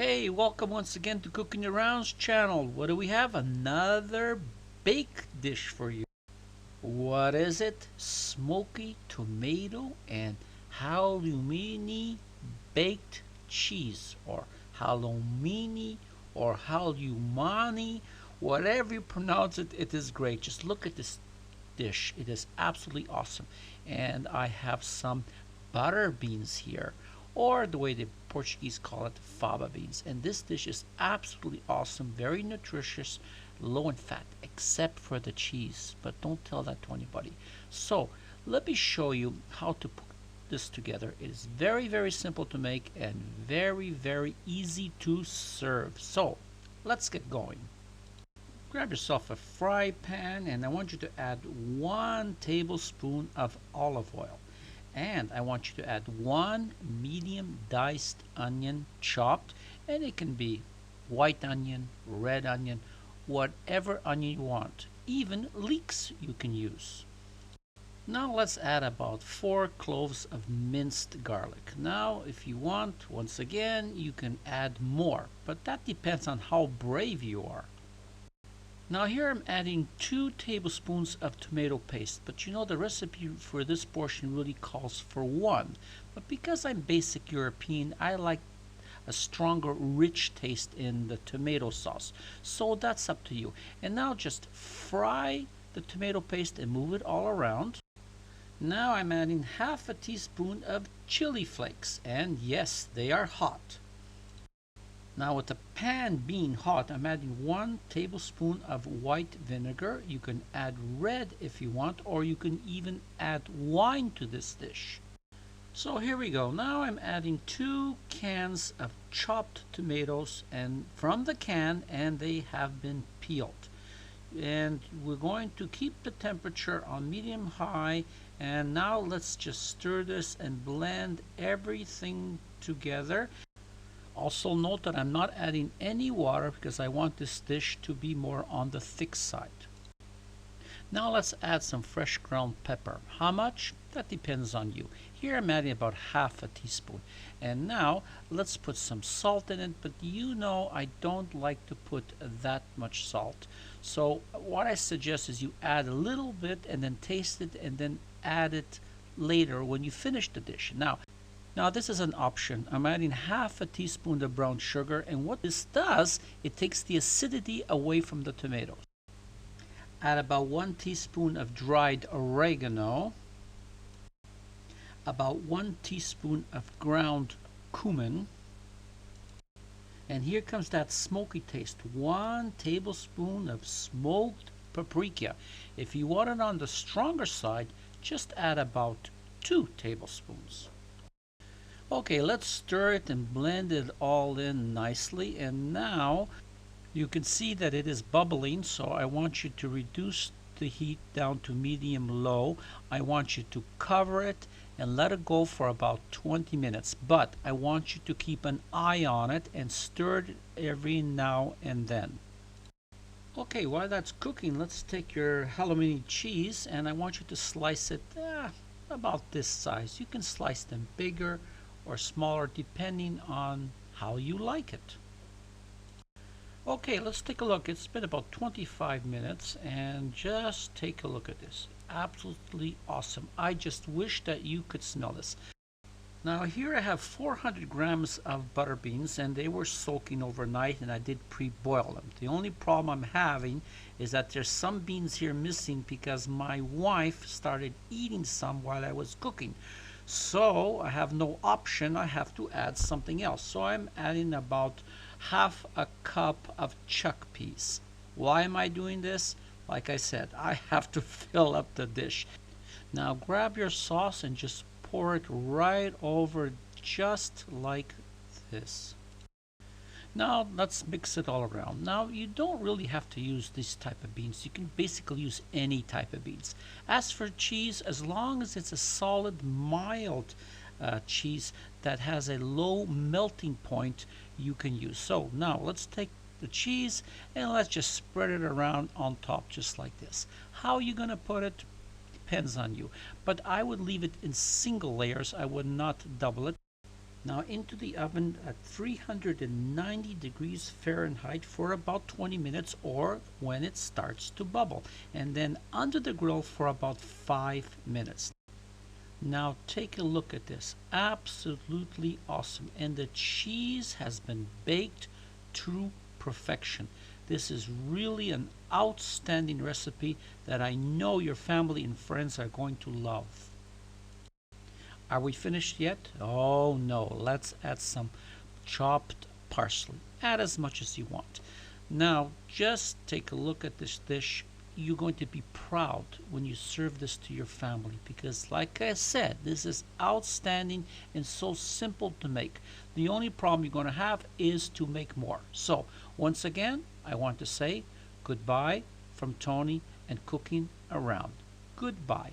Hey, welcome once again to CookingaRound's channel. What do we have? Another baked dish for you. What is it? Smoky tomato and halloumi baked cheese, or halloumi, or halloumani, whatever you pronounce it, it is great. Just look at this dish. It is absolutely awesome. And I have some butter beans here, or the way the Portuguese call it, fava beans. And this dish is absolutely awesome, very nutritious, low in fat, except for the cheese. But don't tell that to anybody. So let me show you how to put this together. It is very, very simple to make and very, very easy to serve. So let's get going. Grab yourself a fry pan, and I want you to add 1 tablespoon of olive oil. And I want you to add 1 medium diced onion, chopped, and it can be white onion, red onion, whatever onion you want. Even leeks you can use. Now let's add about 4 cloves of minced garlic. Now if you want, once again, you can add more, but that depends on how brave you are. Now here I'm adding 2 tablespoons of tomato paste, but you know the recipe for this portion really calls for 1. But because I'm basic European, I like a stronger, rich taste in the tomato sauce. So that's up to you. And now just fry the tomato paste and move it all around. Now I'm adding half a teaspoon of chili flakes, and yes, they are hot. Now with the pan being hot, I'm adding 1 tablespoon of white vinegar. You can add red if you want, or you can even add wine to this dish. So here we go. Now I'm adding 2 cans of chopped tomatoes and from the can, and they have been peeled. And we're going to keep the temperature on medium high, and now let's just stir this and blend everything together. Also note that I'm not adding any water because I want this dish to be more on the thick side. Now let's add some fresh ground pepper. How much? That depends on you. Here I'm adding about half a teaspoon. And now let's put some salt in it, but you know I don't like to put that much salt. So what I suggest is you add a little bit and then taste it and then add it later when you finish the dish. Now this is an option. I'm adding half a teaspoon of brown sugar, and what this does, it takes the acidity away from the tomatoes. Add about 1 teaspoon of dried oregano, about 1 teaspoon of ground cumin, and here comes that smoky taste, 1 tablespoon of smoked paprika. If you want it on the stronger side, just add about 2 tablespoons. Okay, let's stir it and blend it all in nicely, and now you can see that it is bubbling, so I want you to reduce the heat down to medium-low. I want you to cover it and let it go for about 20 minutes, but I want you to keep an eye on it and stir it every now and then. Okay, while that's cooking, let's take your halloumi cheese, and I want you to slice it about this size. You can slice them bigger or smaller depending on how you like it. Okay, let's take a look. It's been about 25 minutes, and just take a look at this. Absolutely awesome. I just wish that you could smell this. Now here I have 400 grams of butter beans, and they were soaking overnight, and I did pre-boil them. The only problem I'm having is that there's some beans here missing because my wife started eating some while I was cooking. So I have no option, I have to add something else. So I'm adding about half a cup of chickpeas. Why am I doing this? Like I said, I have to fill up the dish. Now grab your sauce and just pour it right over, just like this. Now let's mix it all around. Now you don't really have to use this type of beans. You can basically use any type of beans. As for cheese, as long as it's a solid, mild cheese that has a low melting point, you can use. So now let's take the cheese and let's just spread it around on top just like this. How are you going to put it? Depends on you. But I would leave it in single layers. I would not double it. Now into the oven at 390 degrees Fahrenheit for about 20 minutes or when it starts to bubble. And then under the grill for about 5 minutes. Now take a look at this. Absolutely awesome. And the cheese has been baked to perfection. This is really an outstanding recipe that I know your family and friends are going to love. Are we finished yet? Oh no, let's add some chopped parsley. Add as much as you want. Now just take a look at this dish. You're going to be proud when you serve this to your family because like I said, this is outstanding and so simple to make. The only problem you're going to have is to make more. So once again, I want to say goodbye from Tony and Cooking Around. Goodbye.